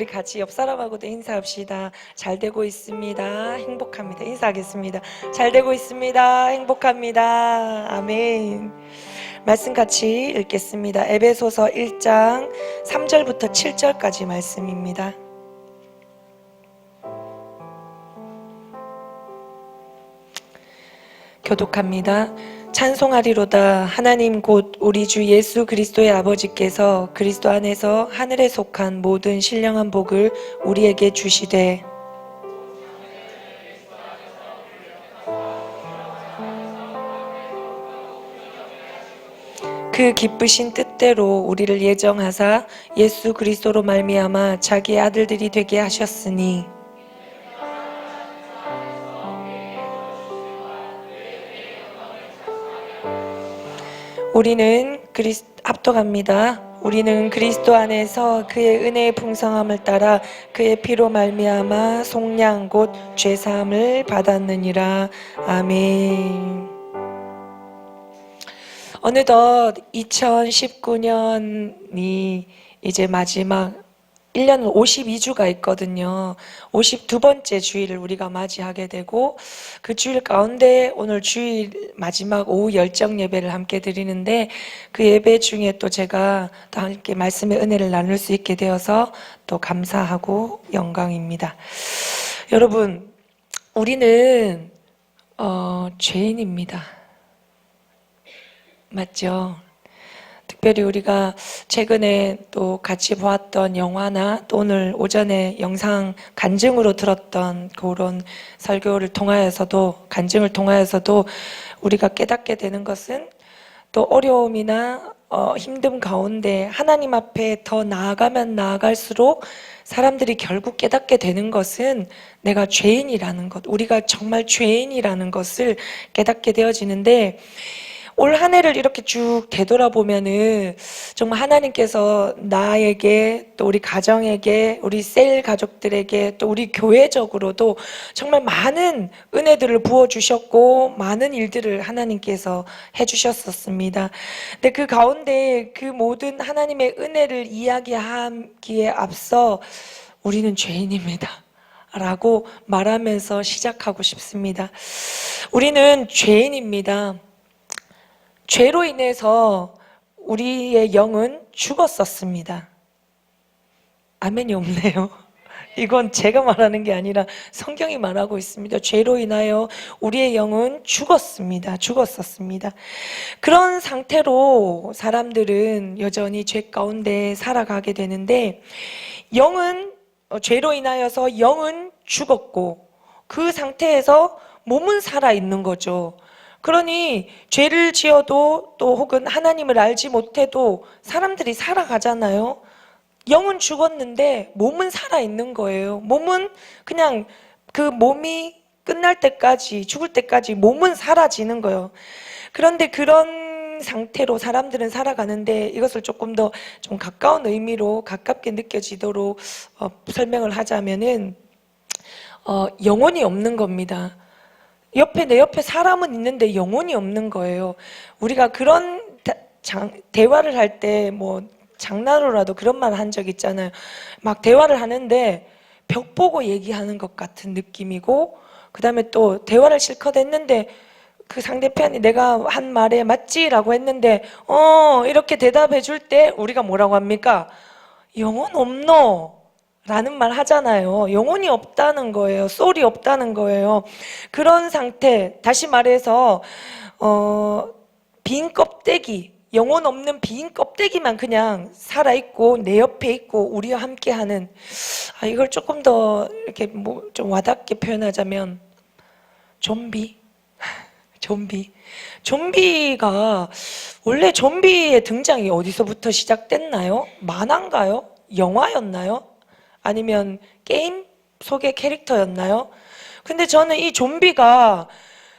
우리 같이 옆 사람하고도 인사합시다. 잘 되고 있습니다. 행복합니다. 인사하겠습니다. 잘 되고 있습니다. 행복합니다. 아멘. 말씀 같이 읽겠습니다. 에베소서 1장 3절부터 7절까지 말씀입니다. 교독합니다. 찬송하리로다. 하나님 곧 우리 주 예수 그리스도의 아버지께서 그리스도 안에서 하늘에 속한 모든 신령한 복을 우리에게 주시되 그 기쁘신 뜻대로 우리를 예정하사 예수 그리스도로 말미암아 자기의 아들들이 되게 하셨으니 우리는 합독합니다. 우리는 그리스도 안에서 그의 은혜의 풍성함을 따라 그의 피로 말미암아 속량 곧 죄사함을 받았느니라. 아멘. 어느덧 2019년이 이제 마지막 1년은 52주가 있거든요. 52번째 주일을 우리가 맞이하게 되고 그 주일 가운데 오늘 주일 마지막 오후 열정 예배를 함께 드리는데 그 예배 중에 또 제가 또 함께 말씀의 은혜를 나눌 수 있게 되어서 또 감사하고 영광입니다. 여러분, 우리는 죄인입니다. 맞죠? 특별히 우리가 최근에 또 같이 보았던 영화나 또 오늘 오전에 영상 간증으로 들었던 그런 설교를 통하여서도 간증을 통하여서도 우리가 깨닫게 되는 것은 또 어려움이나 힘듦 가운데 하나님 앞에 더 나아가면 나아갈수록 사람들이 결국 깨닫게 되는 것은 내가 죄인이라는 것, 우리가 정말 죄인이라는 것을 깨닫게 되어지는데 올 한 해를 이렇게 쭉 되돌아보면은 정말 하나님께서 나에게 또 우리 가정에게 우리 셀 가족들에게 또 우리 교회적으로도 정말 많은 은혜들을 부어주셨고 많은 일들을 하나님께서 해주셨었습니다. 근데 그 가운데 그 모든 하나님의 은혜를 이야기하기에 앞서 우리는 죄인입니다 라고 말하면서 시작하고 싶습니다. 우리는 죄인입니다. 죄로 인해서 우리의 영은 죽었었습니다. 아멘이 없네요. 이건 제가 말하는 게 아니라 성경이 말하고 있습니다. 죄로 인하여 우리의 영은 죽었었습니다. 그런 상태로 사람들은 여전히 죄 가운데 살아가게 되는데 죄로 인하여서 영은 죽었고 그 상태에서 몸은 살아있는 거죠. 그러니 죄를 지어도 또 혹은 하나님을 알지 못해도 사람들이 살아가잖아요. 영은 죽었는데 몸은 살아있는 거예요. 몸은 그냥 그 몸이 끝날 때까지, 죽을 때까지 몸은 사라지는 거예요. 그런데 그런 상태로 사람들은 살아가는데 이것을 조금 더 좀 가까운 의미로 가깝게 느껴지도록 설명을 하자면은 영혼이 없는 겁니다. 내 옆에 사람은 있는데 영혼이 없는 거예요. 우리가 그런 대화를 할 때 뭐 장난으로라도 그런 말 한 적 있잖아요. 막 대화를 하는데 벽 보고 얘기하는 것 같은 느낌이고 그 다음에 또 대화를 실컷 했는데 그 상대편이 내가 한 말에 맞지? 라고 했는데 이렇게 대답해 줄 때 우리가 뭐라고 합니까? 영혼 없노? 라는 말 하잖아요. 영혼이 없다는 거예요. 소울이 없다는 거예요. 그런 상태, 다시 말해서 빈 껍데기, 영혼 없는 빈 껍데기만 그냥 살아있고 내 옆에 있고 우리와 함께하는, 이걸 조금 더 이렇게 뭐 좀 와닿게 표현하자면 좀비가 원래 좀비의 등장이 어디서부터 시작됐나요? 만화인가요? 영화였나요? 아니면 게임 속의 캐릭터였나요? 근데 저는 이 좀비가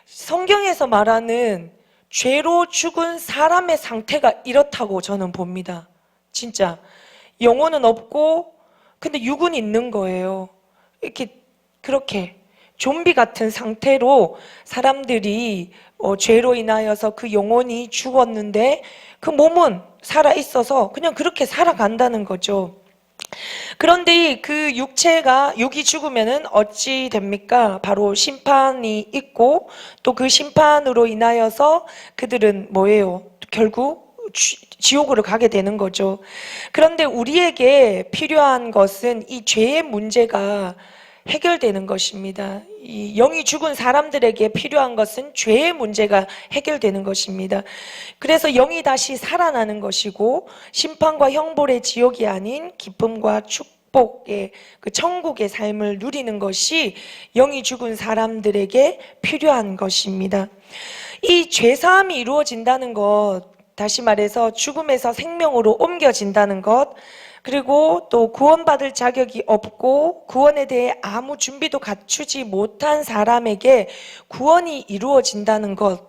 성경에서 말하는 죄로 죽은 사람의 상태가 이렇다고 저는 봅니다. 진짜 영혼은 없고 근데 육은 있는 거예요. 그렇게 좀비 같은 상태로 사람들이 죄로 인하여서 그 영혼이 죽었는데 그 몸은 살아 있어서 그냥 그렇게 살아간다는 거죠. 그런데 그 육이 죽으면은 어찌 됩니까? 바로 심판이 있고 또 그 심판으로 인하여서 그들은 뭐예요? 결국 지옥으로 가게 되는 거죠. 그런데 우리에게 필요한 것은 이 죄의 문제가 해결되는 것입니다. 이 영이 죽은 사람들에게 필요한 것은 죄의 문제가 해결되는 것입니다. 그래서 영이 다시 살아나는 것이고 심판과 형벌의 지옥이 아닌 기쁨과 축복의 그 천국의 삶을 누리는 것이 영이 죽은 사람들에게 필요한 것입니다. 이 죄사함이 이루어진다는 것, 다시 말해서 죽음에서 생명으로 옮겨진다는 것, 그리고 또 구원받을 자격이 없고 구원에 대해 아무 준비도 갖추지 못한 사람에게 구원이 이루어진다는 것,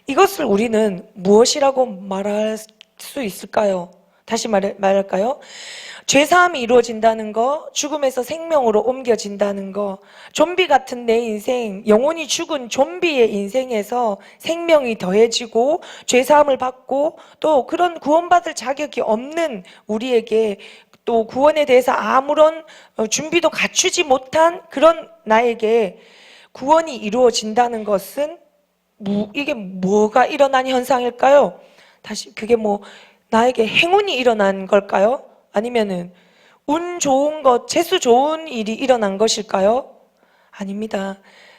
이것을 우리는 무엇이라고 말할 수 있을까요? 다시 말할까요? 죄사함이 이루어진다는 거, 죽음에서 생명으로 옮겨진다는 거, 좀비 같은 내 인생, 영혼이 죽은 좀비의 인생에서 생명이 더해지고 죄사함을 받고 또 그런 구원받을 자격이 없는 우리에게 또 구원에 대해서 아무런 준비도 갖추지 못한 그런 나에게 구원이 이루어진다는 것은 이게 뭐가 일어난 현상일까요? 다시 그게 뭐 나에게 행운이 일어난 걸까요? 아니면은 운 좋은 것, 재수 좋은 일이 일어난 것일까요? 아닙니다.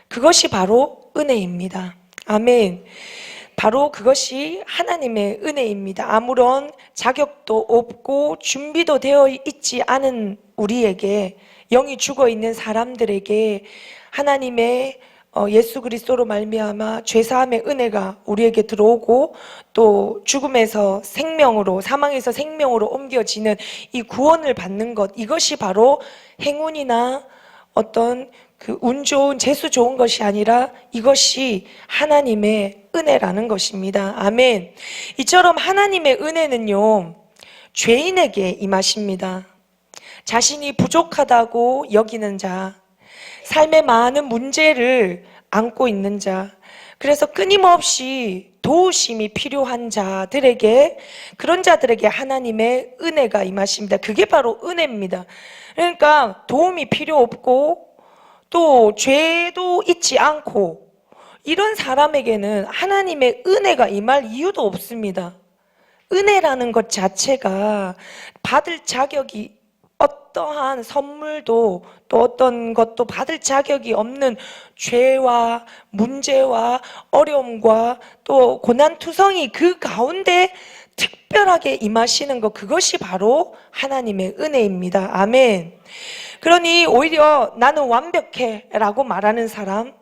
그것이 바로 은혜입니다. 아멘. 바로 그것이 하나님의 은혜입니다. 아무런 자격도 없고 준비도 되어 있지 않은 우리에게, 영이 죽어 있는 사람들에게 하나님의 예수 그리스도로 말미암아 죄사함의 은혜가 우리에게 들어오고 또 죽음에서 생명으로, 사망에서 생명으로 옮겨지는 이 구원을 받는 것, 이것이 바로 행운이나 어떤 그 운 좋은, 재수 좋은 것이 아니라 이것이 하나님의 은혜라는 것입니다. 아멘. 이처럼 하나님의 은혜는요, 죄인에게 임하십니다. 자신이 부족하다고 여기는 자, 삶의 많은 문제를 안고 있는 자, 그래서 끊임없이 도우심이 필요한 자들에게, 그런 자들에게 하나님의 은혜가 임하십니다. 그게 바로 은혜입니다. 그러니까 도움이 필요 없고 또 죄도 있지 않고 이런 사람에게는 하나님의 은혜가 임할 이유도 없습니다. 은혜라는 것 자체가 받을 자격이, 어떠한 선물도 또 어떤 것도 받을 자격이 없는 죄와 문제와 어려움과 또 고난투성이 그 가운데 특별하게 임하시는 것, 그것이 바로 하나님의 은혜입니다. 아멘. 그러니 오히려 나는 완벽해 라고 말하는 사람,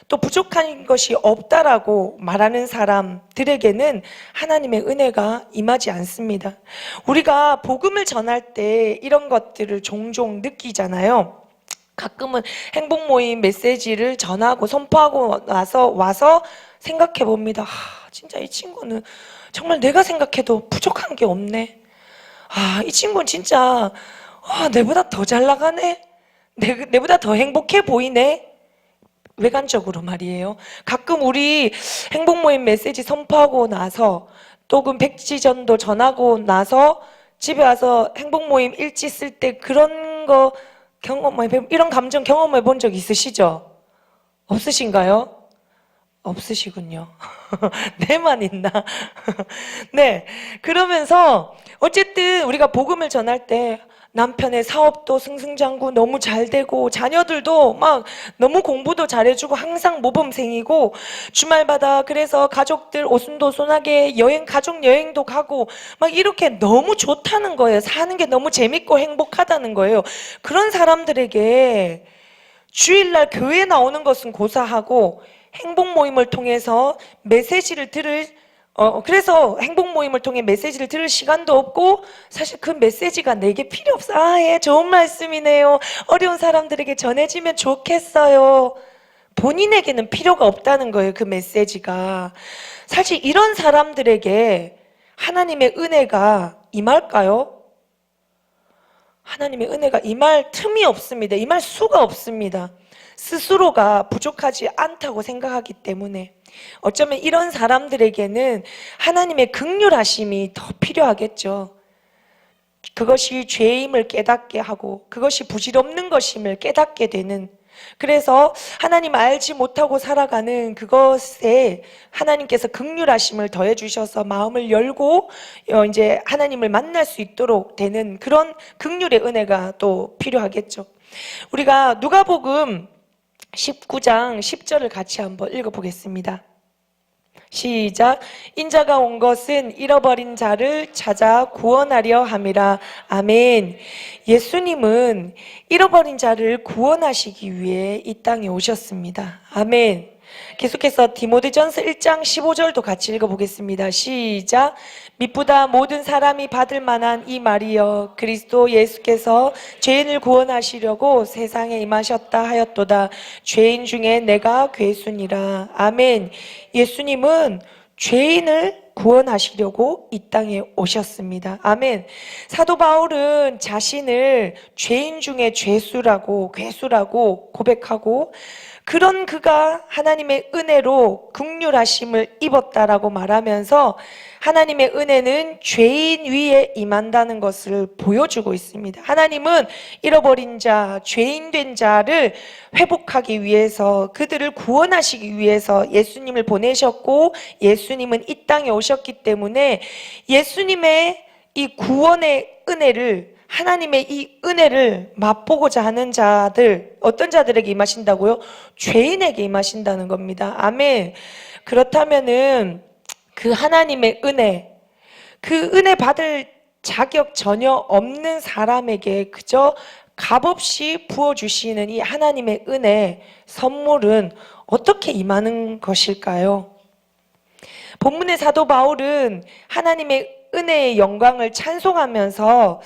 또 부족한 것이 없다라고 말하는 사람들에게는 하나님의 은혜가 임하지 않습니다. 우리가 복음을 전할 때 이런 것들을 종종 느끼잖아요. 가끔은 행복 모임 메시지를 전하고 선포하고 나서 와서 생각해 봅니다. 진짜 이 친구는 정말 내가 생각해도 부족한 게 없네. 이 친구는 진짜 내보다 더 잘 나가네. 내보다 더 행복해 보이네. 외관적으로 말이에요. 가끔 우리 행복 모임 메시지 선포하고 나서 또 그 백지전도 전하고 나서 집에 와서 행복 모임 일지 쓸 때 그런 거 이런 감정 경험해 본 적 있으시죠? 없으신가요? 없으시군요. 내만 있나? 네. 그러면서 어쨌든 우리가 복음을 전할 때 남편의 사업도 승승장구 너무 잘 되고 자녀들도 막 너무 공부도 잘해주고 항상 모범생이고 주말마다 그래서 가족들 오순도순하게 가족 여행도 가고 막 이렇게 너무 좋다는 거예요. 사는 게 너무 재밌고 행복하다는 거예요. 그런 사람들에게 주일날 교회에 나오는 것은 고사하고 행복 모임을 통해서 메시지를 그래서 행복 모임을 통해 메시지를 들을 시간도 없고 사실 그 메시지가 내게 필요 없어. 좋은 말씀이네요. 어려운 사람들에게 전해지면 좋겠어요. 본인에게는 필요가 없다는 거예요. 그 메시지가. 사실 이런 사람들에게 하나님의 은혜가 임할까요? 하나님의 은혜가 임할 틈이 없습니다. 임할 수가 없습니다. 스스로가 부족하지 않다고 생각하기 때문에. 어쩌면 이런 사람들에게는 하나님의 긍휼하심이 더 필요하겠죠. 그것이 죄임을 깨닫게 하고 그것이 부질없는 것임을 깨닫게 되는, 그래서 하나님 알지 못하고 살아가는 그것에 하나님께서 긍휼하심을 더해 주셔서 마음을 열고 이제 하나님을 만날 수 있도록 되는 그런 긍휼의 은혜가 또 필요하겠죠. 우리가 누가복음 19장 10절을 같이 한번 읽어보겠습니다. 시작. 인자가 온 것은 잃어버린 자를 찾아 구원하려 함이라. 아멘. 예수님은 잃어버린 자를 구원하시기 위해 이 땅에 오셨습니다. 아멘. 계속해서 디모데전서 1장 15절도 같이 읽어보겠습니다. 시작. 미쁘다 모든 사람이 받을 만한 이 말이여, 그리스도 예수께서 죄인을 구원하시려고 세상에 임하셨다 하였도다. 죄인 중에 내가 괴순이라. 아멘. 예수님은 죄인을 구원하시려고 이 땅에 오셨습니다. 아멘. 사도 바울은 자신을 죄인 중에 죄수라고, 괴수라고 고백하고, 그런 그가 하나님의 은혜로 긍휼하심을 입었다라고 말하면서 하나님의 은혜는 죄인 위에 임한다는 것을 보여주고 있습니다. 하나님은 잃어버린 자, 죄인 된 자를 회복하기 위해서, 그들을 구원하시기 위해서 예수님을 보내셨고, 예수님은 이 땅에 오셨기 때문에 예수님의 이 구원의 은혜를, 하나님의 이 은혜를 맛보고자 하는 자들, 어떤 자들에게 임하신다고요? 죄인에게 임하신다는 겁니다. 아멘. 그렇다면은 그 하나님의 은혜, 그 은혜 받을 자격 전혀 없는 사람에게 그저 값없이 부어주시는 이 하나님의 은혜 선물은 어떻게 임하는 것일까요? 본문의 사도 바울은 하나님의 은혜의 영광을 찬송하면서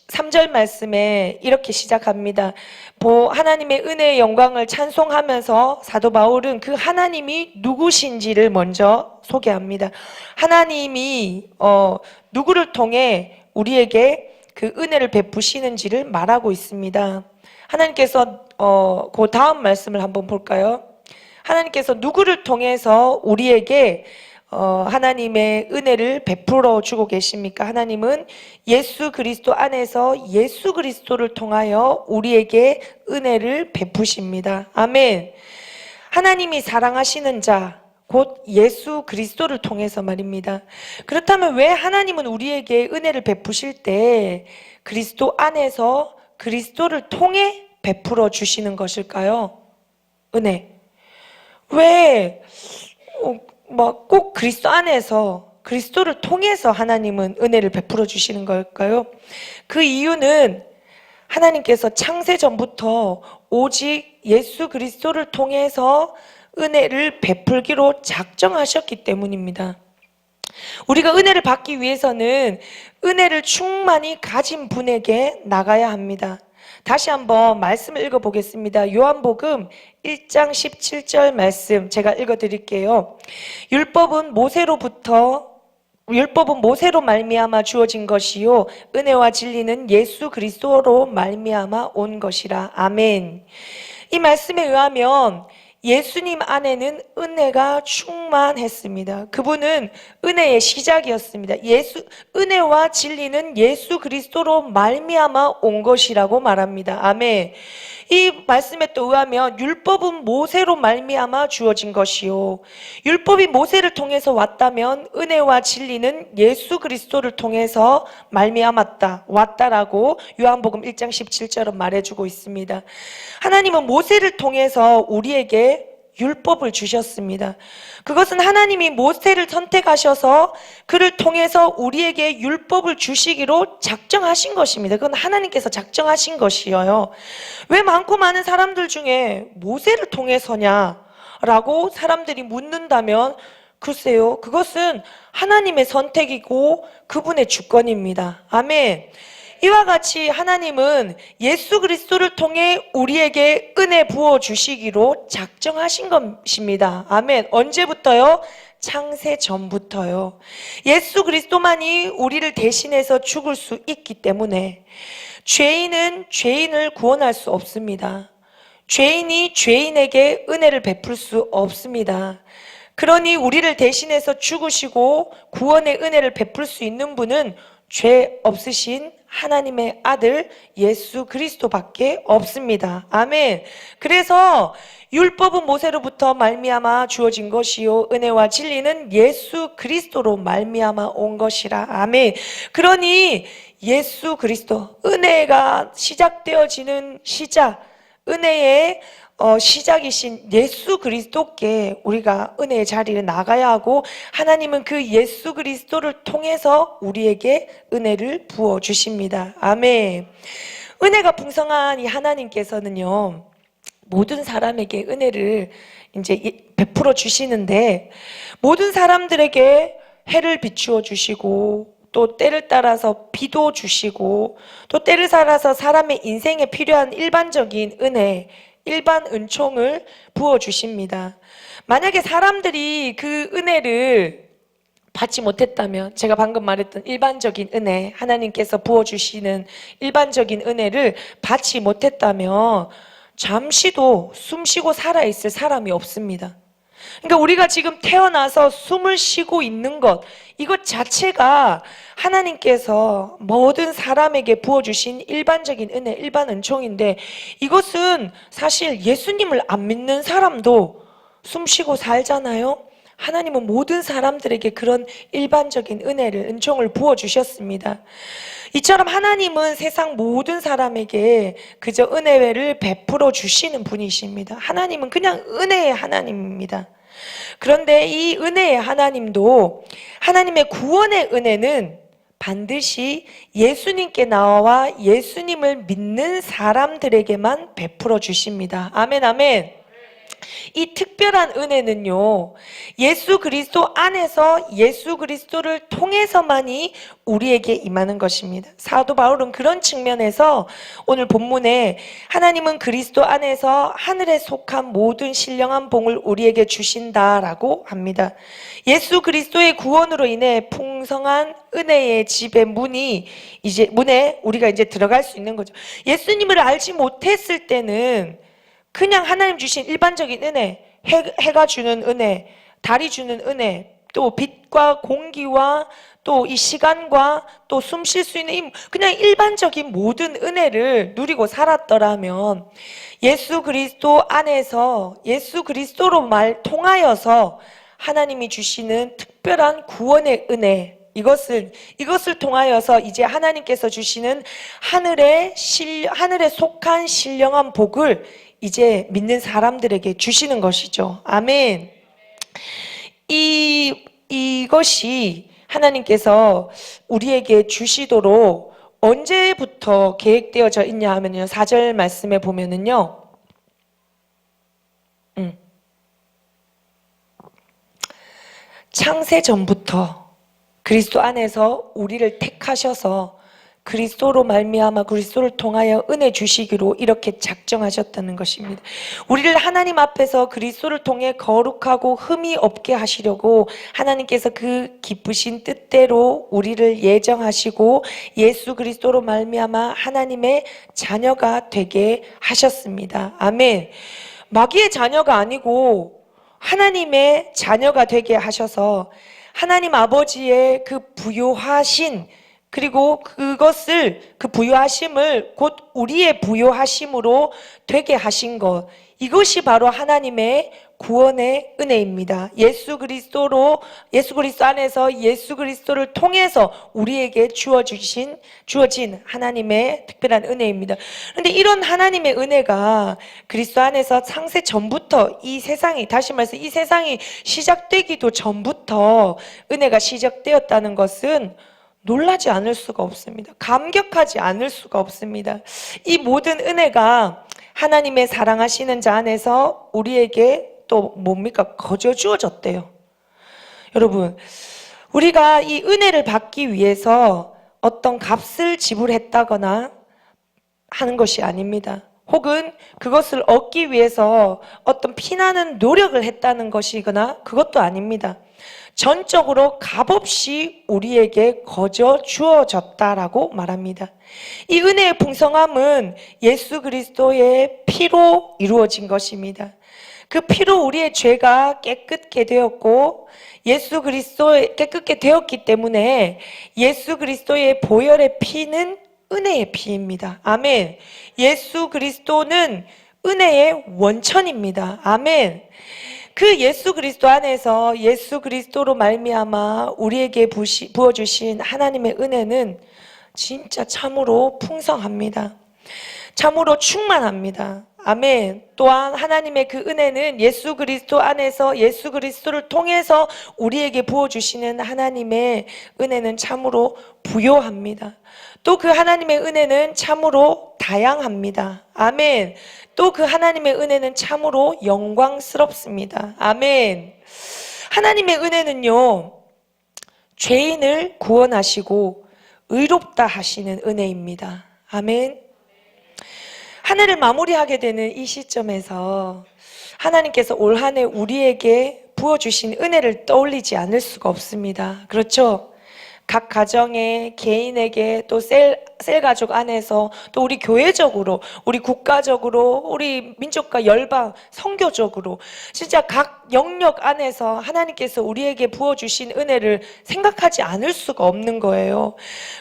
3절 말씀에 이렇게 시작합니다. 하나님의 은혜의 영광을 찬송하면서 사도 바울은 그 하나님이 누구신지를 먼저 소개합니다. 하나님이 누구를 통해 우리에게 그 은혜를 베푸시는지를 말하고 있습니다. 하나님께서 그 다음 말씀을 한번 볼까요? 하나님께서 누구를 통해서 우리에게 하나님의 은혜를 베풀어 주고 계십니까? 하나님은 예수 그리스도 안에서 예수 그리스도를 통하여 우리에게 은혜를 베푸십니다. 아멘. 하나님이 사랑하시는 자, 곧 예수 그리스도를 통해서 말입니다. 그렇다면 왜 하나님은 우리에게 은혜를 베푸실 때 그리스도 안에서 그리스도를 통해 베풀어 주시는 것일까요? 은혜. 왜 꼭 그리스도 안에서 그리스도를 통해서 하나님은 은혜를 베풀어 주시는 걸까요? 그 이유는 하나님께서 창세 전부터 오직 예수 그리스도를 통해서 은혜를 베풀기로 작정하셨기 때문입니다. 우리가 은혜를 받기 위해서는 은혜를 충만히 가진 분에게 나가야 합니다. 다시 한번 말씀을 읽어보겠습니다. 요한복음 1장 17절 말씀 제가 읽어드릴게요. 율법은 모세로 말미암아 주어진 것이요 은혜와 진리는 예수 그리스도로 말미암아 온 것이라. 아멘. 이 말씀에 의하면 예수님 안에는 은혜가 충만했습니다. 그분은 은혜의 시작이었습니다. 은혜와 진리는 예수 그리스도로 말미암아 온 것이라고 말합니다. 아멘. 이 말씀에 또 의하면 율법은 모세로 말미암아 주어진 것이요 율법이 모세를 통해서 왔다면 은혜와 진리는 예수 그리스도를 통해서 왔다라고 요한복음 1장 17절은 말해주고 있습니다. 하나님은 모세를 통해서 우리에게 율법을 주셨습니다. 그것은 하나님이 모세를 선택하셔서 그를 통해서 우리에게 율법을 주시기로 작정하신 것입니다. 그건 하나님께서 작정하신 것이에요. 왜 많고 많은 사람들 중에 모세를 통해서냐라고 사람들이 묻는다면 글쎄요, 그것은 하나님의 선택이고 그분의 주권입니다. 아멘. 이와 같이 하나님은 예수 그리스도를 통해 우리에게 은혜 부어 주시기로 작정하신 것입니다. 아멘. 언제부터요? 창세 전부터요. 예수 그리스도만이 우리를 대신해서 죽을 수 있기 때문에 죄인은 죄인을 구원할 수 없습니다. 죄인이 죄인에게 은혜를 베풀 수 없습니다. 그러니 우리를 대신해서 죽으시고 구원의 은혜를 베풀 수 있는 분은 죄 없으신 하나님의 아들 예수 그리스도밖에 없습니다. 아멘. 그래서 율법은 모세로부터 말미암아 주어진 것이요 은혜와 진리는 예수 그리스도로 말미암아 온 것이라. 아멘. 그러니 예수 그리스도, 은혜가 시작되어지는 시작, 은혜의 시작이신 예수 그리스도께 우리가 은혜의 자리를 나가야 하고, 하나님은 그 예수 그리스도를 통해서 우리에게 은혜를 부어 주십니다. 아멘. 은혜가 풍성한 이 하나님께서는요, 모든 사람에게 은혜를 이제 베풀어 주시는데, 모든 사람들에게 해를 비추어 주시고, 또 때를 따라서 비도 주시고, 또 때를 따라서 사람의 인생에 필요한 일반적인 은혜, 일반 은총을 부어주십니다. 만약에 사람들이 그 은혜를 받지 못했다면, 제가 방금 말했던 일반적인 은혜, 하나님께서 부어주시는 일반적인 은혜를 받지 못했다면 잠시도 숨쉬고 살아있을 사람이 없습니다. 그러니까 우리가 지금 태어나서 숨을 쉬고 있는 것, 이것 자체가 하나님께서 모든 사람에게 부어주신 일반적인 은혜, 일반 은총인데, 이것은 사실 예수님을 안 믿는 사람도 숨쉬고 살잖아요. 하나님은 모든 사람들에게 그런 일반적인 은혜를, 은총을 부어주셨습니다. 이처럼 하나님은 세상 모든 사람에게 그저 은혜를 베풀어 주시는 분이십니다. 하나님은 그냥 은혜의 하나님입니다. 그런데 이 은혜의 하나님도, 하나님의 구원의 은혜는 반드시 예수님께 나와 예수님을 믿는 사람들에게만 베풀어 주십니다. 아멘, 아멘. 이 특별한 은혜는요, 예수 그리스도 안에서 예수 그리스도를 통해서만이 우리에게 임하는 것입니다. 사도 바울은 그런 측면에서 오늘 본문에 하나님은 그리스도 안에서 하늘에 속한 모든 신령한 복을 우리에게 주신다라고 합니다. 예수 그리스도의 구원으로 인해 풍성한 은혜의 집의 문에 우리가 이제 들어갈 수 있는 거죠. 예수님을 알지 못했을 때는 그냥 하나님 주신 일반적인 은혜, 해가 주는 은혜, 달이 주는 은혜, 또 빛과 공기와 또 이 시간과 또 숨 쉴 수 있는 그냥 일반적인 모든 은혜를 누리고 살았더라면, 예수 그리스도 안에서 예수 그리스도로 통하여서 하나님이 주시는 특별한 구원의 은혜, 이것을 통하여서 이제 하나님께서 주시는 하늘에 속한 신령한 복을 이제 믿는 사람들에게 주시는 것이죠. 아멘. 이것이 하나님께서 우리에게 주시도록 언제부터 계획되어져 있냐 하면요, 4절 말씀에 보면은요, 창세 전부터 그리스도 안에서 우리를 택하셔서 그리스도로 말미암아 그리스도를 통하여 은혜 주시기로 이렇게 작정하셨다는 것입니다. 우리를 하나님 앞에서 그리스도를 통해 거룩하고 흠이 없게 하시려고 하나님께서 그 기쁘신 뜻대로 우리를 예정하시고 예수 그리스도로 말미암아 하나님의 자녀가 되게 하셨습니다. 아멘. 마귀의 자녀가 아니고 하나님의 자녀가 되게 하셔서 하나님 아버지의 그 부요하신, 그리고 그 부요하심을 곧 우리의 부요하심으로 되게 하신 것, 이것이 바로 하나님의 구원의 은혜입니다. 예수 그리스도 안에서 예수 그리스도를 통해서 우리에게 주어진 하나님의 특별한 은혜입니다. 그런데 이런 하나님의 은혜가 그리스도 안에서 창세 전부터 이 세상이 시작되기도 전부터 은혜가 시작되었다는 것은 놀라지 않을 수가 없습니다. 감격하지 않을 수가 없습니다. 이 모든 은혜가 하나님의 사랑하시는 자 안에서 우리에게 또 거저 주어졌대요. 여러분, 우리가 이 은혜를 받기 위해서 어떤 값을 지불했다거나 하는 것이 아닙니다. 혹은 그것을 얻기 위해서 어떤 피나는 노력을 했다는 것이거나 그것도 아닙니다. 전적으로 값없이 우리에게 거저 주어졌다라고 말합니다. 이 은혜의 풍성함은 예수 그리스도의 피로 이루어진 것입니다. 그 피로 우리의 죄가 깨끗게 되었고 예수 그리스도의 깨끗게 되었기 때문에 예수 그리스도의 보혈의 피는 은혜의 피입니다. 아멘. 예수 그리스도는 은혜의 원천입니다. 아멘. 그 예수 그리스도 안에서 예수 그리스도로 말미암아 우리에게 부어주신 하나님의 은혜는 진짜 참으로 풍성합니다. 참으로 충만합니다. 아멘. 또한 하나님의 그 은혜는 예수 그리스도 안에서 예수 그리스도를 통해서 우리에게 부어주시는 하나님의 은혜는 참으로 부요합니다. 또 그 하나님의 은혜는 참으로 다양합니다. 아멘. 또 그 하나님의 은혜는 참으로 영광스럽습니다. 아멘. 하나님의 은혜는요, 죄인을 구원하시고 의롭다 하시는 은혜입니다. 아멘. 한 해를 마무리하게 되는 이 시점에서 하나님께서 올 한 해 우리에게 부어주신 은혜를 떠올리지 않을 수가 없습니다. 그렇죠? 각 가정에, 개인에게, 또 셀 가족 안에서, 또 우리 교회적으로, 우리 국가적으로, 우리 민족과 열방, 선교적으로 진짜 각 영역 안에서 하나님께서 우리에게 부어주신 은혜를 생각하지 않을 수가 없는 거예요.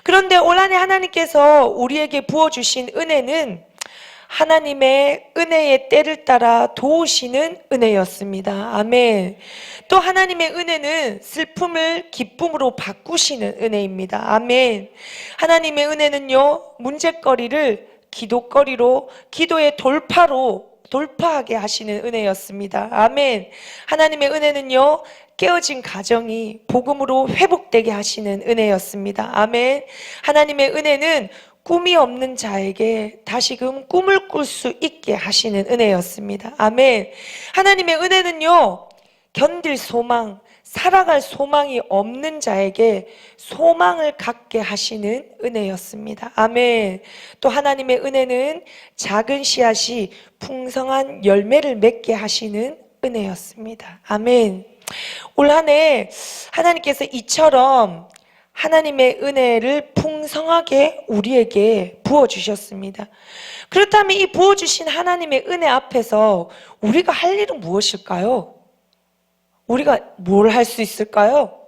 그런데 올 한 해 하나님께서 우리에게 부어주신 은혜는 하나님의 은혜의 때를 따라 도우시는 은혜였습니다. 아멘. 또 하나님의 은혜는 슬픔을 기쁨으로 바꾸시는 은혜입니다. 아멘. 하나님의 은혜는요, 문제거리를 기도거리로, 기도의 돌파하게 하시는 은혜였습니다. 아멘. 하나님의 은혜는요, 깨어진 가정이 복음으로 회복되게 하시는 은혜였습니다. 아멘. 하나님의 은혜는 꿈이 없는 자에게 다시금 꿈을 꿀 수 있게 하시는 은혜였습니다. 아멘. 하나님의 은혜는요, 견딜 소망, 살아갈 소망이 없는 자에게 소망을 갖게 하시는 은혜였습니다. 아멘. 또 하나님의 은혜는 작은 씨앗이 풍성한 열매를 맺게 하시는 은혜였습니다. 아멘. 올 한 해 하나님께서 이처럼 하나님의 은혜를 풍성하게 우리에게 부어주셨습니다. 그렇다면 이 부어주신 하나님의 은혜 앞에서 우리가 할 일은 무엇일까요? 우리가 뭘 할 수 있을까요?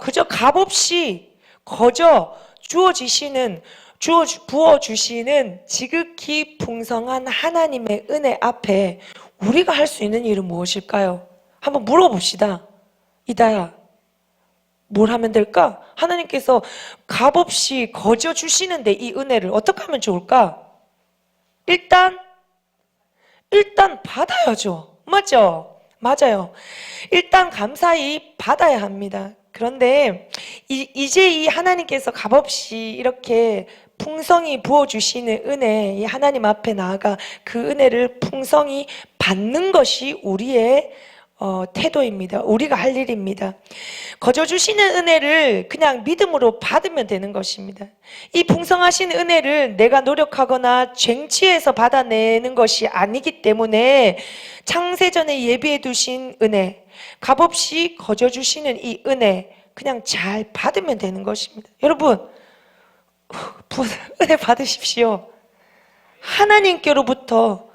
그저 값없이 거저 부어주시는 지극히 풍성한 하나님의 은혜 앞에 우리가 할 수 있는 일은 무엇일까요? 한번 물어봅시다. 이다야, 뭘 하면 될까? 하나님께서 값없이 거저 주시는데 이 은혜를 어떻게 하면 좋을까? 일단 받아야죠. 맞죠? 맞아요. 일단 감사히 받아야 합니다. 그런데 이제 이 하나님께서 값없이 이렇게 풍성히 부어주시는 은혜, 이 하나님 앞에 나아가 그 은혜를 풍성히 받는 것이 우리의 태도입니다. 우리가 할 일입니다. 거저 주시는 은혜를 그냥 믿음으로 받으면 되는 것입니다. 이 풍성하신 은혜를 내가 노력하거나 쟁취해서 받아내는 것이 아니기 때문에 창세전에 예비해 두신 은혜, 값없이 거저 주시는 이 은혜 그냥 잘 받으면 되는 것입니다. 여러분, 은혜 받으십시오. 하나님께로부터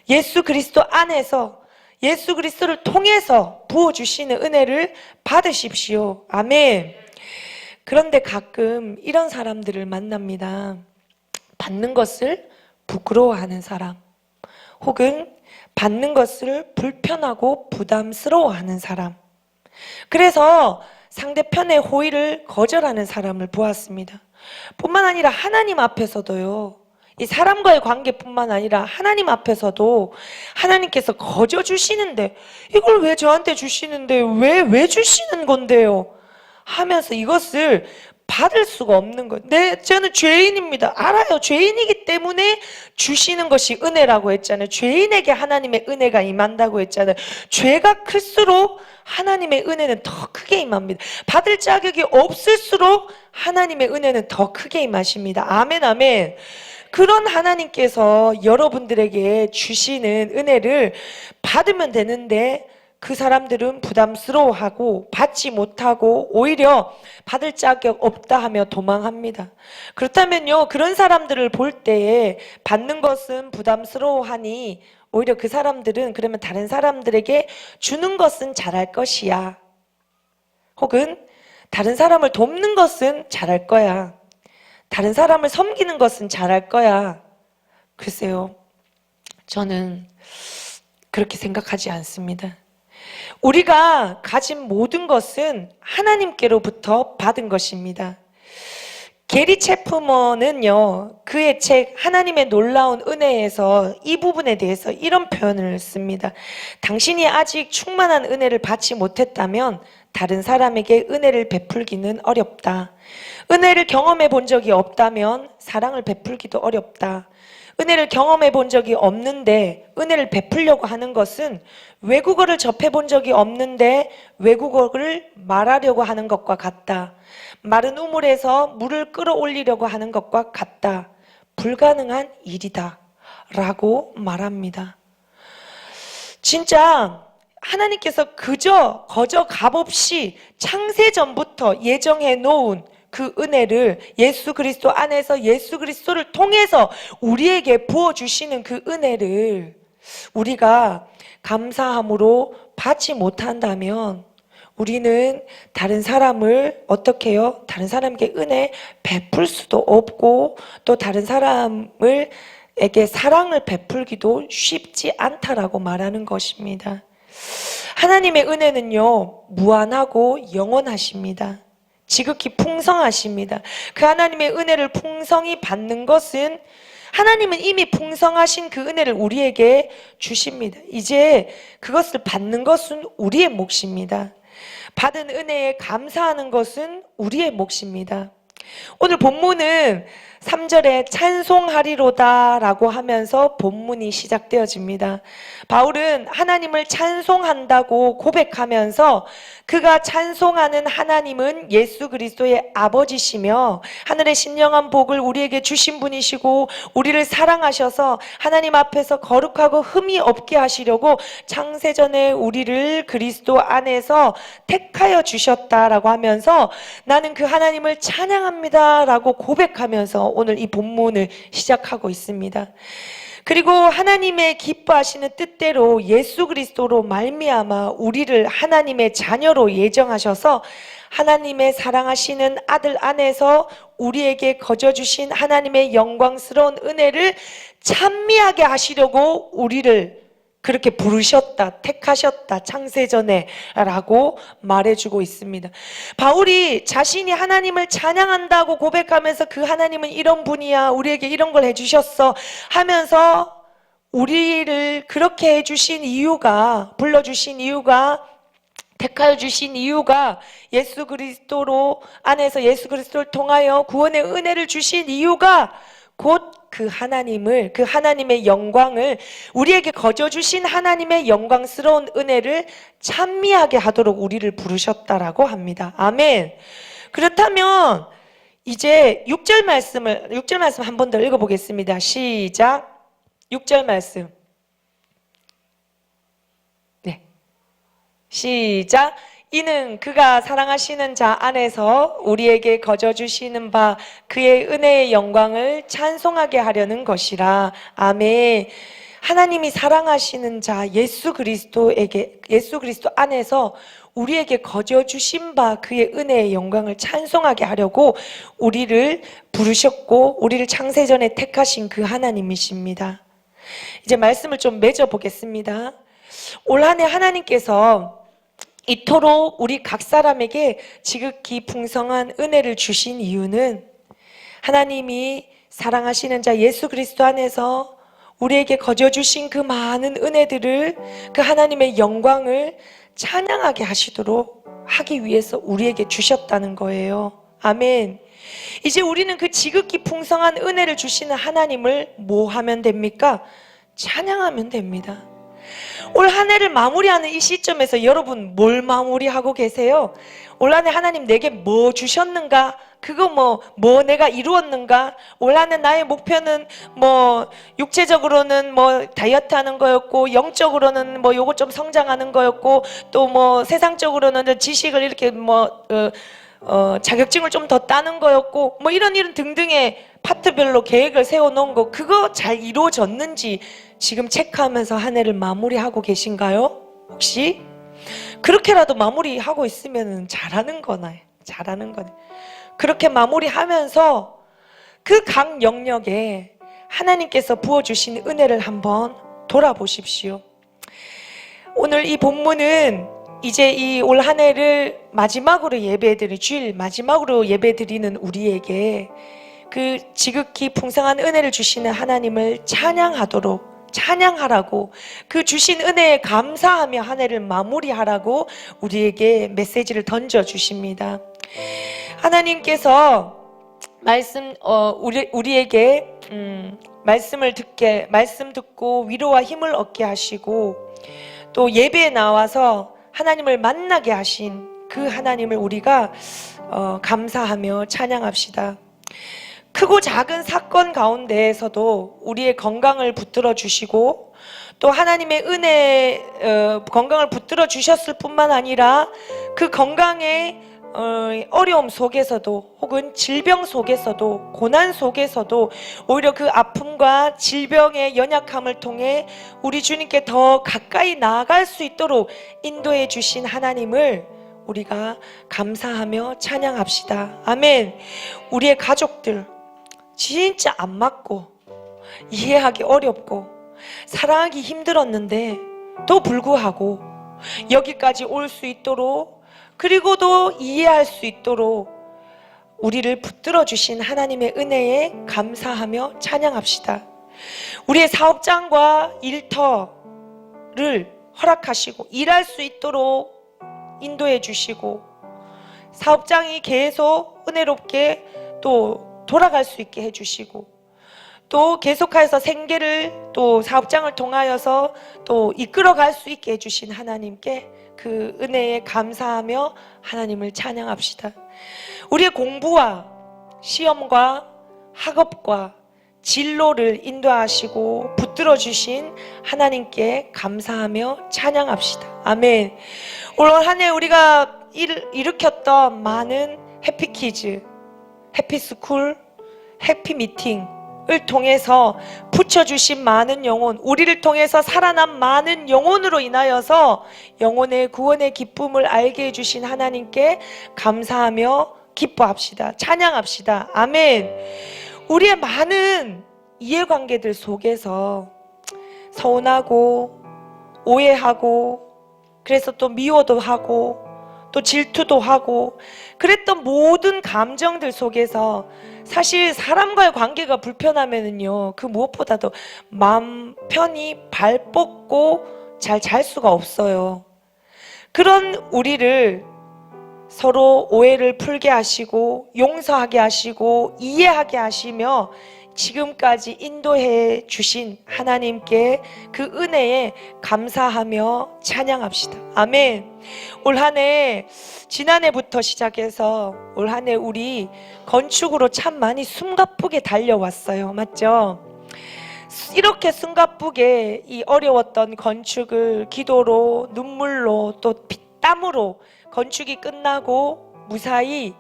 예수 그리스도 안에서 예수 그리스도를 통해서 부어주시는 은혜를 받으십시오. 아멘. 그런데 가끔 이런 사람들을 만납니다. 받는 것을 부끄러워하는 사람, 혹은 받는 것을 불편하고 부담스러워하는 사람. 그래서 상대편의 호의를 거절하는 사람을 보았습니다. 뿐만 아니라 하나님 앞에서도요, 이 사람과의 관계뿐만 아니라 하나님 앞에서도 하나님께서 거저 주시는데 이걸 왜 저한테 주시는데 왜 주시는 건데요? 하면서 이것을 받을 수가 없는 거예요. 저는 죄인입니다. 알아요. 죄인이기 때문에 주시는 것이 은혜라고 했잖아요. 죄인에게 하나님의 은혜가 임한다고 했잖아요. 죄가 클수록 하나님의 은혜는 더 크게 임합니다. 받을 자격이 없을수록 하나님의 은혜는 더 크게 임하십니다. 아멘, 아멘. 그런 하나님께서 여러분들에게 주시는 은혜를 받으면 되는데 그 사람들은 부담스러워하고 받지 못하고 오히려 받을 자격 없다 하며 도망합니다. 그렇다면요, 그런 사람들을 볼 때에 받는 것은 부담스러워하니 오히려 그 사람들은 그러면 다른 사람들에게 주는 것은 잘할 것이야. 혹은 다른 사람을 돕는 것은 잘할 거야. 다른 사람을 섬기는 것은 잘할 거야. 글쎄요, 저는 그렇게 생각하지 않습니다. 우리가 가진 모든 것은 하나님께로부터 받은 것입니다. 게리 체프먼은요, 그의 책 하나님의 놀라운 은혜에서 이 부분에 대해서 이런 표현을 씁니다. 당신이 아직 충만한 은혜를 받지 못했다면 다른 사람에게 은혜를 베풀기는 어렵다. 은혜를 경험해 본 적이 없다면 사랑을 베풀기도 어렵다. 은혜를 경험해 본 적이 없는데 은혜를 베풀려고 하는 것은 외국어를 접해 본 적이 없는데 외국어를 말하려고 하는 것과 같다. 마른 우물에서 물을 끌어올리려고 하는 것과 같다. 불가능한 일이다. 라고 말합니다. 진짜 하나님께서 거저 값없이 창세전부터 예정해 놓은 그 은혜를 예수 그리스도 안에서 예수 그리스도를 통해서 우리에게 부어주시는 그 은혜를 우리가 감사함으로 받지 못한다면 우리는 다른 사람을 어떻게 해요? 다른 사람에게 은혜 베풀 수도 없고 또 다른 사람에게 사랑을 베풀기도 쉽지 않다라고 말하는 것입니다. 하나님의 은혜는요, 무한하고 영원하십니다. 지극히 풍성하십니다. 그 하나님의 은혜를 풍성히 받는 것은 하나님은 이미 풍성하신 그 은혜를 우리에게 주십니다. 이제 그것을 받는 것은 우리의 몫입니다. 받은 은혜에 감사하는 것은 우리의 몫입니다. 오늘 본문은 3절에 찬송하리로다 라고 하면서 본문이 시작되어집니다. 바울은 하나님을 찬송한다고 고백하면서 그가 찬송하는 하나님은 예수 그리스도의 아버지시며 하늘의 신령한 복을 우리에게 주신 분이시고 우리를 사랑하셔서 하나님 앞에서 거룩하고 흠이 없게 하시려고 창세전에 우리를 그리스도 안에서 택하여 주셨다라고 하면서 나는 그 하나님을 찬양합니다 라고 고백하면서 오늘 이 본문을 시작하고 있습니다. 그리고 하나님의 기뻐하시는 뜻대로 예수 그리스도로 말미암아 우리를 하나님의 자녀로 예정하셔서 하나님의 사랑하시는 아들 안에서 우리에게 거저주신 하나님의 영광스러운 은혜를 찬미하게 하시려고 우리를 그렇게 부르셨다, 택하셨다, 창세전에 라고 말해주고 있습니다. 바울이 자신이 하나님을 찬양한다고 고백하면서 그 하나님은 이런 분이야, 우리에게 이런 걸 해주셨어 하면서 우리를 그렇게 해주신 이유가, 불러주신 이유가, 택하여 주신 이유가 예수 그리스도로 안에서 예수 그리스도를 통하여 구원의 은혜를 주신 이유가 곧 그 하나님을, 그 하나님의 영광을, 우리에게 거저주신 하나님의 영광스러운 은혜를 찬미하게 하도록 우리를 부르셨다라고 합니다. 아멘. 그렇다면 이제 6절 말씀 한 번 더 읽어보겠습니다. 시작. 6절 말씀. 네. 시작. 이는 그가 사랑하시는 자 안에서 우리에게 거저주시는 바 그의 은혜의 영광을 찬송하게 하려는 것이라. 아멘. 하나님이 사랑하시는 자 예수 그리스도 안에서 우리에게 거저주신 바 그의 은혜의 영광을 찬송하게 하려고 우리를 부르셨고 우리를 창세전에 택하신 그 하나님이십니다. 이제 말씀을 좀 맺어 보겠습니다. 올 한 해 하나님께서 이토록 우리 각 사람에게 지극히 풍성한 은혜를 주신 이유는 하나님이 사랑하시는 자 예수 그리스도 안에서 우리에게 거저주신 그 많은 은혜들을, 그 하나님의 영광을 찬양하게 하시도록 하기 위해서 우리에게 주셨다는 거예요. 아멘. 이제 우리는 그 지극히 풍성한 은혜를 주시는 하나님을 뭐 하면 됩니까? 찬양하면 됩니다. 올 한 해를 마무리하는 이 시점에서 여러분 뭘 마무리하고 계세요? 올 한 해 하나님 내게 뭐 주셨는가 그거 뭐 내가 이루었는가? 올 한해 나의 목표는 뭐 육체적으로는 뭐 다이어트 하는 거였고, 영적으로는 뭐 요거 좀 성장하는 거였고, 또 뭐 세상적으로는 지식을 이렇게 자격증을 좀 더 따는 거였고, 뭐 이런 등등의 파트별로 계획을 세워놓은 거, 그거 잘 이루어졌는지 지금 체크하면서 한 해를 마무리하고 계신가요? 혹시? 그렇게라도 마무리하고 있으면 잘하는 거네. 그렇게 마무리하면서 그 각 영역에 하나님께서 부어주신 은혜를 한번 돌아보십시오. 오늘 이 본문은 이제 이 올 한 해를 마지막으로 예배드리는, 주일 마지막으로 예배드리는 우리에게 그 지극히 풍성한 은혜를 주시는 하나님을 찬양하라고, 그 주신 은혜에 감사하며 한 해를 마무리하라고 우리에게 메시지를 던져주십니다. 하나님께서 우리에게 말씀 듣고 위로와 힘을 얻게 하시고, 또 예배에 나와서 하나님을 만나게 하신 그 하나님을 우리가 감사하며 찬양합시다. 크고 작은 사건 가운데에서도 우리의 건강을 붙들어 주시고, 또 하나님의 은혜, 건강을 붙들어 주셨을 뿐만 아니라 그 건강의 어려움 속에서도, 혹은 질병 속에서도, 고난 속에서도 오히려 그 아픔과 질병의 연약함을 통해 우리 주님께 더 가까이 나아갈 수 있도록 인도해 주신 하나님을 우리가 감사하며 찬양합시다. 아멘. 우리의 가족들 진짜 안 맞고 이해하기 어렵고 사랑하기 힘들었는데 또 불구하고 여기까지 올 수 있도록, 그리고도 이해할 수 있도록 우리를 붙들어 주신 하나님의 은혜에 감사하며 찬양합시다. 우리의 사업장과 일터를 허락하시고 일할 수 있도록 인도해 주시고, 사업장이 계속 은혜롭게 또 돌아갈 수 있게 해주시고, 또 계속해서 생계를 또 사업장을 통하여서 또 이끌어갈 수 있게 해주신 하나님께 그 은혜에 감사하며 하나님을 찬양합시다. 우리의 공부와 시험과 학업과 진로를 인도하시고 붙들어 주신 하나님께 감사하며 찬양합시다. 아멘. 올 한 해 우리가 일으켰던 많은 해피키즈, 해피스쿨, 해피미팅을 통해서 붙여주신 많은 영혼, 우리를 통해서 살아난 많은 영혼으로 인하여서 영혼의 구원의 기쁨을 알게 해주신 하나님께 감사하며 기뻐합시다. 찬양합시다. 아멘. 우리의 많은 이해관계들 속에서 서운하고 오해하고, 그래서 또 미워도 하고 또 질투도 하고 그랬던 모든 감정들 속에서 사실 사람과의 관계가 불편하면은요, 그 무엇보다도 마음 편히 발 뻗고 잘 잘 수가 없어요. 그런 우리를 서로 오해를 풀게 하시고 용서하게 하시고 이해하게 하시며 지금까지 인도해 주신 하나님께 그 은혜에 감사하며 찬양합시다. 아멘. 올 한 해, 지난해부터 시작해서 올 한 해 우리 건축으로 참 많이 숨가쁘게 달려왔어요. 맞죠? 이렇게 숨가쁘게 이 어려웠던 건축을 기도로, 눈물로, 또 땀으로 건축이 끝나고 무사히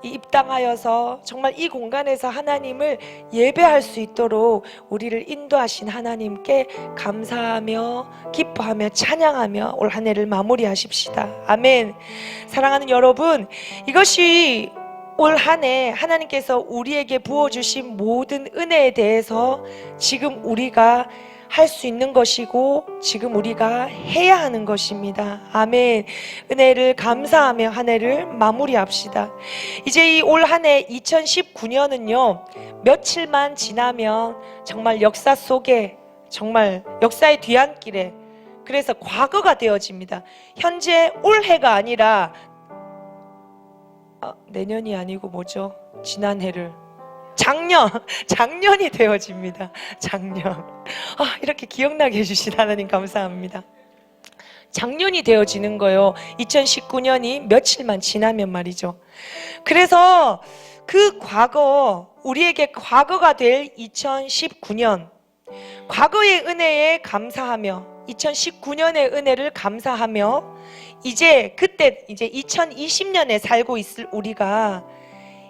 입당하여서 정말 이 공간에서 하나님을 예배할 수 있도록 우리를 인도하신 하나님께 감사하며 기뻐하며 찬양하며 올 한 해를 마무리하십시다. 아멘. 사랑하는 여러분, 이것이 올 한 해 하나님께서 우리에게 부어주신 모든 은혜에 대해서 지금 우리가 할 수 있는 것이고 지금 우리가 해야 하는 것입니다. 아멘. 은혜를 감사하며 한 해를 마무리합시다. 이제 이 올 한 해 2019년은요 며칠만 지나면 정말 역사 속에, 정말 역사의 뒤안길에, 그래서 과거가 되어집니다. 현재 올해가 아니라 내년이 아니고 뭐죠? 지난해를 작년이 되어집니다. 작년. 이렇게 기억나게 해주신 하나님 감사합니다. 작년이 되어지는 거예요. 2019년이 며칠만 지나면 말이죠. 그래서 그 과거, 우리에게 과거가 될 2019년, 과거의 은혜에 감사하며 2019년의 은혜를 감사하며 그때 2020년에 살고 있을 우리가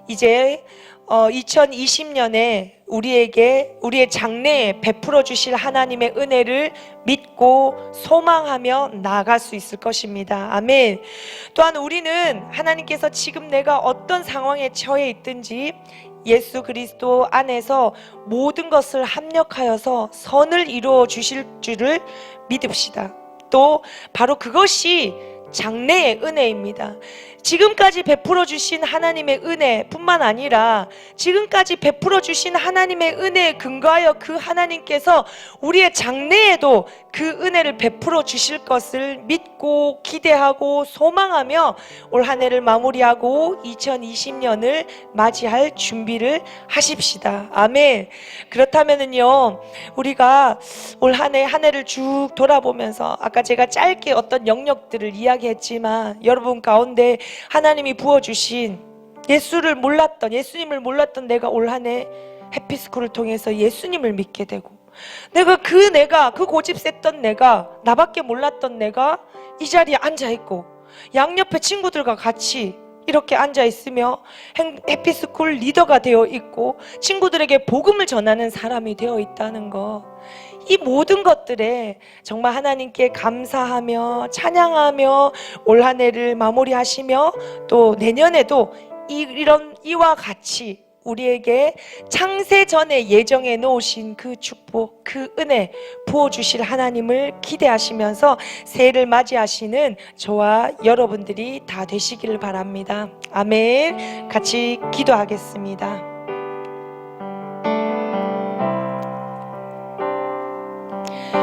이제 2020년에 우리의 장래에 베풀어 주실 하나님의 은혜를 믿고 소망하며 나아갈 수 있을 것입니다. 아멘. 또한 우리는 하나님께서 지금 내가 어떤 상황에 처해 있든지 예수 그리스도 안에서 모든 것을 합력하여서 선을 이루어 주실 줄을 믿읍시다. 또 바로 그것이 장래의 은혜입니다. 지금까지 베풀어 주신 하나님의 은혜뿐만 아니라 지금까지 베풀어 주신 하나님의 은혜에 근거하여 그 하나님께서 우리의 장래에도 그 은혜를 베풀어 주실 것을 믿고 기대하고 소망하며 올 한 해를 마무리하고 2020년을 맞이할 준비를 하십시다. 아멘. 그렇다면은요, 우리가 올 한 해를 쭉 돌아보면서 아까 제가 짧게 어떤 영역들을 이야기했지만 여러분 가운데 하나님이 부어주신 예수님을 몰랐던 내가 올 한 해 해피스쿨을 통해서 예수님을 믿게 되고 내가 그 고집 셌던 내가 나밖에 몰랐던 내가 이 자리에 앉아있고 양옆에 친구들과 같이 이렇게 앉아있으며 해피스쿨 리더가 되어 있고 친구들에게 복음을 전하는 사람이 되어 있다는 것, 이 모든 것들에 정말 하나님께 감사하며 찬양하며 올 한 해를 마무리하시며 또 내년에도 이와 같이 우리에게 창세 전에 예정해 놓으신 그 축복, 그 은혜 부어주실 하나님을 기대하시면서 새해를 맞이하시는 저와 여러분들이 다 되시기를 바랍니다. 아멘. 같이 기도하겠습니다.